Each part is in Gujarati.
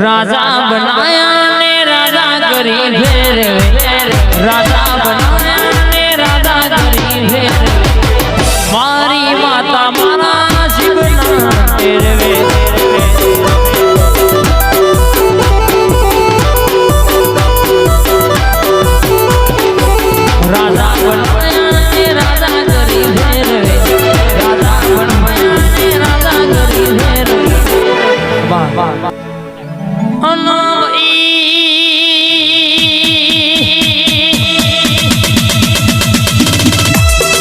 राजा बनाया ने राजा करी फेर राजा बनाया ने राजा करी फेर मारी माता मारा शिवना तेरे राजा बनाया ने राजा करी फेर राजा बनाया ने राजा करी फेर वाह वाह वाह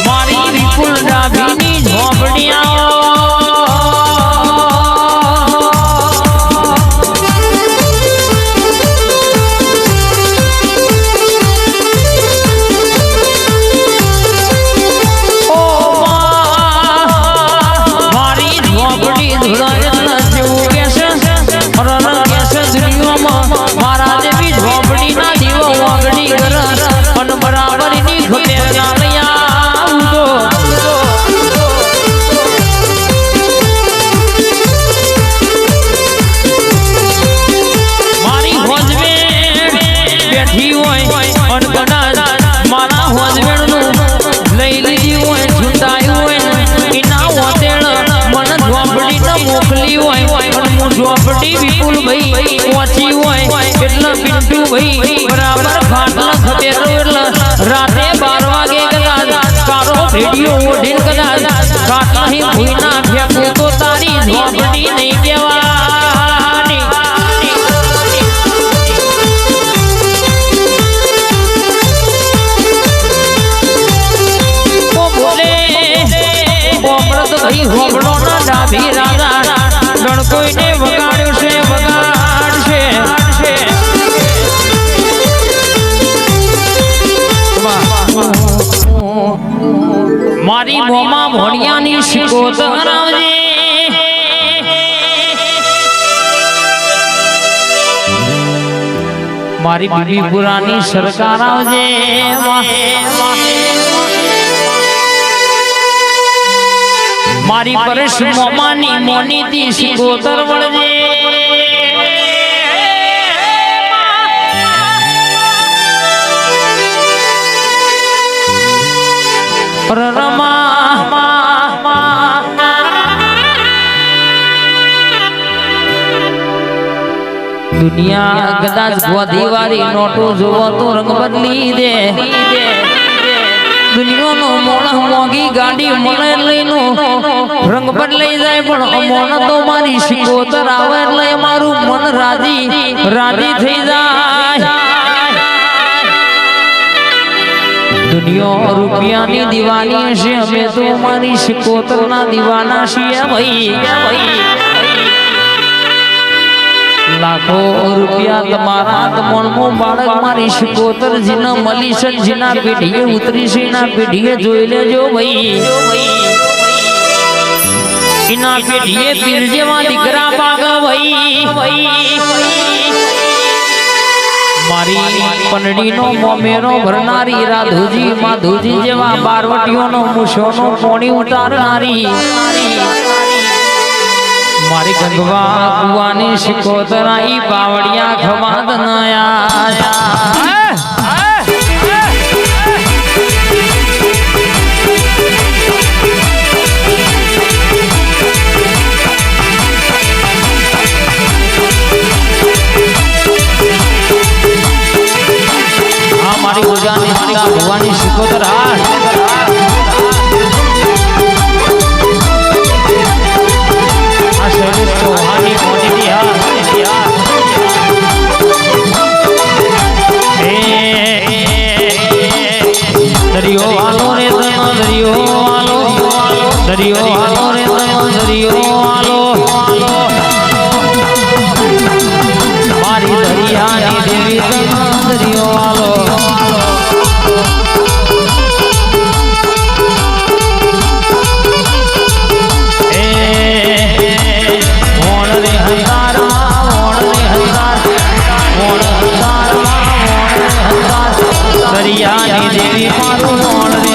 मारी विपुल डाभीनी झोपड़िया मारी झोपड़ी धुरा महाराज भी झोपड़ी ना दीवो वागड़ी कर अन बराबर नी घटे गालिया उदो मारी होज में बैठी होय अन बना मारा होज में नु लई लीधी होय झुंडाई होय इना होतेल मन झोपड़ी न मोकली होय अन मु झोपड़ी विपुल भई पहुंची होय એટલે બિંદુ ભાઈ બરાબર ફાટલા ખતેરો એટલે રાતે 12 વાગે કદાચ કારો રેડિયો ઓઢીન કદાચ કાટલાહી ભૂઈના ફેંકું તો તારી ઝોપડી નહીં દેવાની ઓ બોલે અમૃત ભાઈ હોબળો ના ડાભી રાજા ગણકોઈને વગાડ્યો છે વગાડશે मारी मोमा भोनियानी शिकोतर आवजे मारी बीबी पुरानी सरकार आवजे मारी परश मोमानी मोनी ती शिकोतर वळजे रमा दुनिया कदाच गोदीवारी नोटो जोवो तो रंग बदली दे दुनिया नो मोण मोगी गाड़ी मळे लईनो रंग बदलाई जाय पण मोण तो मारी शिकोतर आवे એટલે મારું મન રાજી રાજી થઈ જાય दुनिया रुपया नी दीवानी छे हमें तो मारी शिकोतर ना दीवाना छे भाई लाखों रुपया तमारा तमणमो बाळक मारी शिकोतर जीना मली छे जीना पेढीए उतरी छे ना पेढीए जोई लेजो भाई इना पेढीए पीर जेवा दीकरा पाग भाई मारी पनडी नो मोमेरो भरनारी राधुजी माधुजी जेवा बारवटियो नो मुशो नो पोणी उतारनारी मारी गंगवा कुवानी शिकोतराई बावड़िया खवाद नया हमारी उजानी का भवानी शिकोतर दरियो वालो रे दरियो वालो दरियो वालो रे दरियो वालो मारी दरिया देवी दरियो वालो दरिया देवी मारो मोड़ रे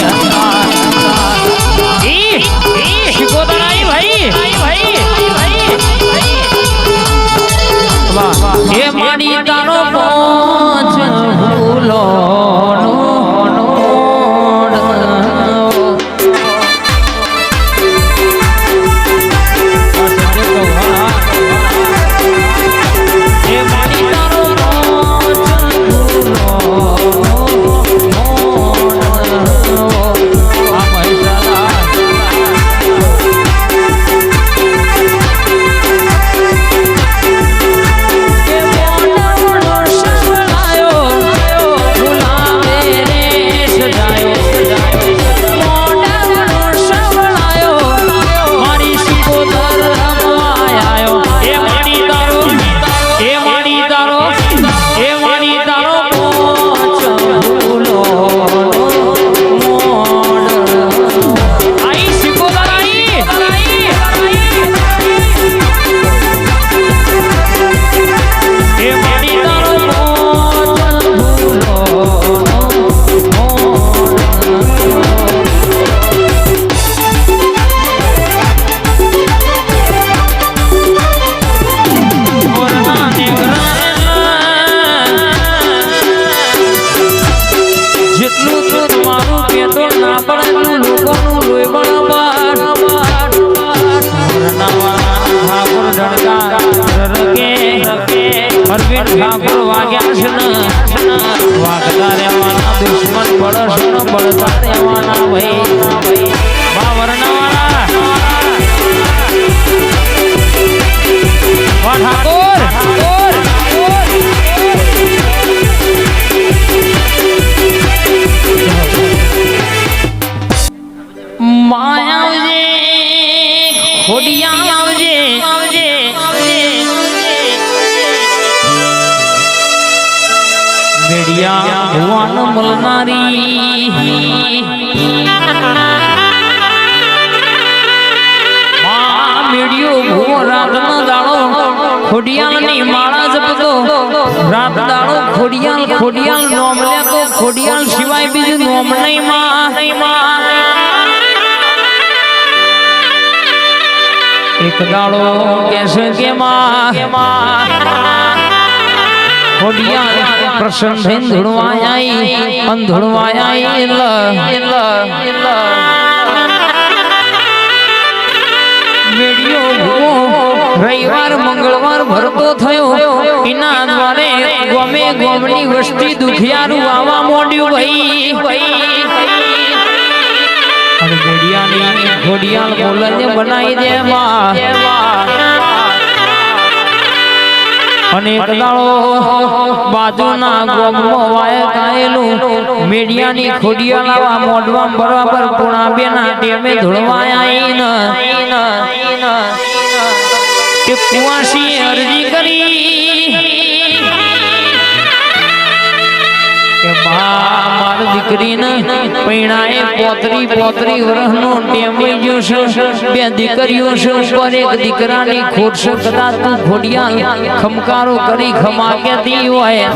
शिकोतर आई भाई બળતા રહેવાના ભાઈ બાવરનાવાળા ઠાકોર માયાવજે ખોડિયા આવજે મેડિયા ભુવન મળનારી મેડિયો ભુવો રાતનો દાડો ખોડિયાલની માળા જપતો રાત દાડો ખોડિયાલ નોમ લેતો ખોડિયાલ સિવાય બીજું નોમ નહીં માં એક દાડો કેસે કે માં ખોડિયાલ પ્રસન્ન થઈને ધૂણવાયા રવિવાર મંગળવાર ભરતો થયો એના દ્વારે ગોમની વસ્તી દુખિયારું આવવા માંડ્યું ભાઈ અને મેડિયાની ખોડિયાલ બોલને બનાવી દે અને કદાળો બાજુના ગોમમાં વાય કાયેલું મેડિયાની ખોડિયાલ આવા મોઢવા બરાબર પૂણા બેના ટેમે ધોળવાયા કે કુવાસી અરજી કરી કે માર દીકરીને પૈણાએ પોતરી વર્ષનો ટેમ ગયો છે બે દીકરીઓ છે પર એક દીકરાની ખોટ છે કદાચ તું ખોડિયાલ ખમકારો કરી ખમાગ્યાતી હોય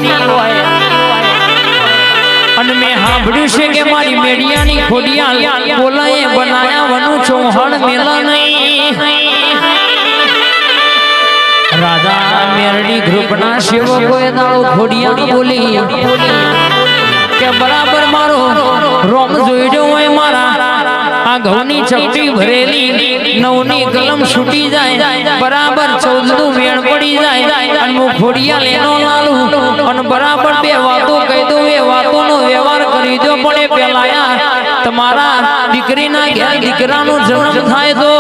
અને મેં સાંભળ્યું છે કે મારી મેડિયાની ખોડિયાલ બોલાએ બનાયા વનું ચૌહાણ મેલા નહીં રાજા મેરડી ગ્રુપના સેવકોએ દાડો ખોડિયાલ બોલી કે બરાબર મારો રોમ જોઈડો હોય મારા આ ઘઉંની ચપટી ભરેલી નવની કલમ છૂટી જાય બરાબર 14નું વેણ પડી જાય અને હું ખોડિયાલ એનો લાલું અને બરાબર બે વાતો કહી દઉં એ વાતોનો વ્યવહાર કરી દો પણ એ પેલા તમારા દીકરીના ઘેર દીકરાનો જન્મ થાય તો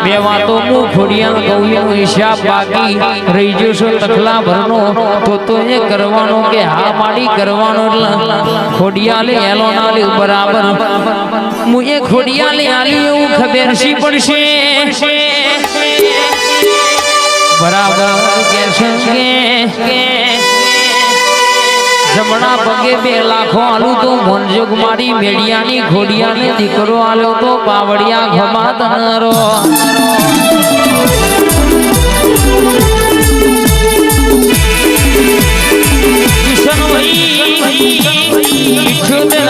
બે વાતો હું ખોડિયાલ કહું હિસાબ બાકી રહી જશો તખલા ભરનો તો એ કરવાનો કે હા માડી કરવાનો ખોડિયાલે એલો નાલી બરાબર હું એ ખોડિયાલે આલી એવું ખબર સી પડશે બરાબર કે જમણા પગે 2 લાખો આલું તો મોનજોગ મારી મેડિયાની ખોડિયાની દીકરો આલ્યો તો પાવડિયા ઘમા તનરો કિશન ભાઈ 78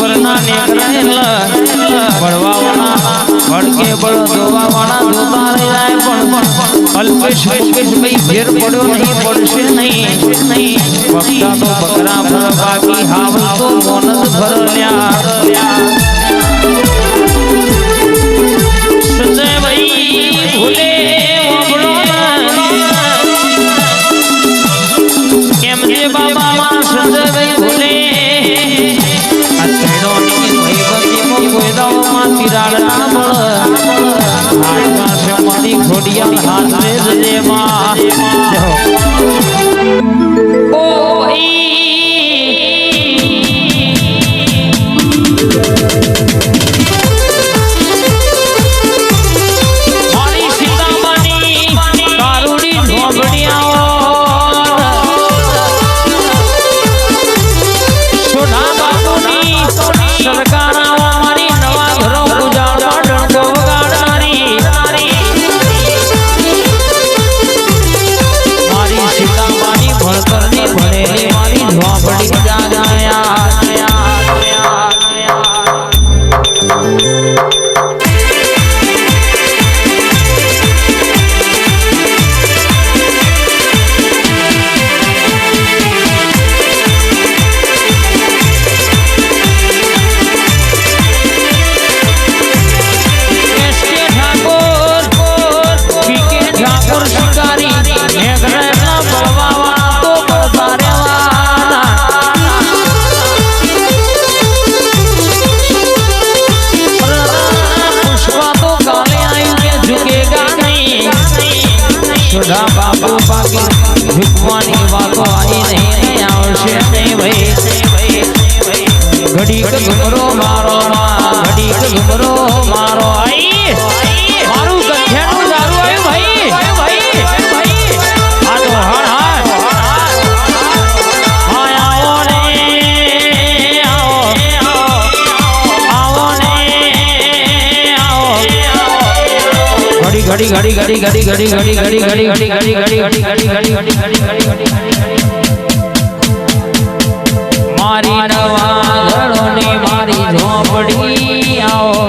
વરના નેકરાયેલા બળવાવાળા ભડકે બળ દોવાવાળા જોતા રહી જાય પણ અલ્પેશ ભાઈ ફેર પડ્યો નહીં પડશે નહીં વક્તા તો બકરા ભર બાકી હાવ તો મોનદ ભરલ્યા સંજય ભાઈ ભૂલે કેમ જે બાબા માં સંજય ભાઈ ભૂલે ખોડિયાલ હાથ રે માં ઓ મારી સીતામાની કારુડી ઢોબડિયાઓ સોના બાપુની સરકારાઓ મારી નવા ઘરો ઉજાડવા ડંકો વગાડનારી બધા બાપા પાકી ઝૂકવાની વાતો આવી નહીં આવશે નહીં ભાઈ ઘડીક ઘુમરો મારો ઘડીક ઘુમરો મારો આઈ મારું કંઠેનું દારૂ આવ્યું ભાઈ આ તો હર ઘડી ઘડી ઘડી ઘડી ઘડી ઘડી ઘડી ઘડી ઘડી ઘડી ઘડી ઘડી ઘડી ઘડી ઘડી મારી નવા ઘરોની મારી ઝોપડી આવો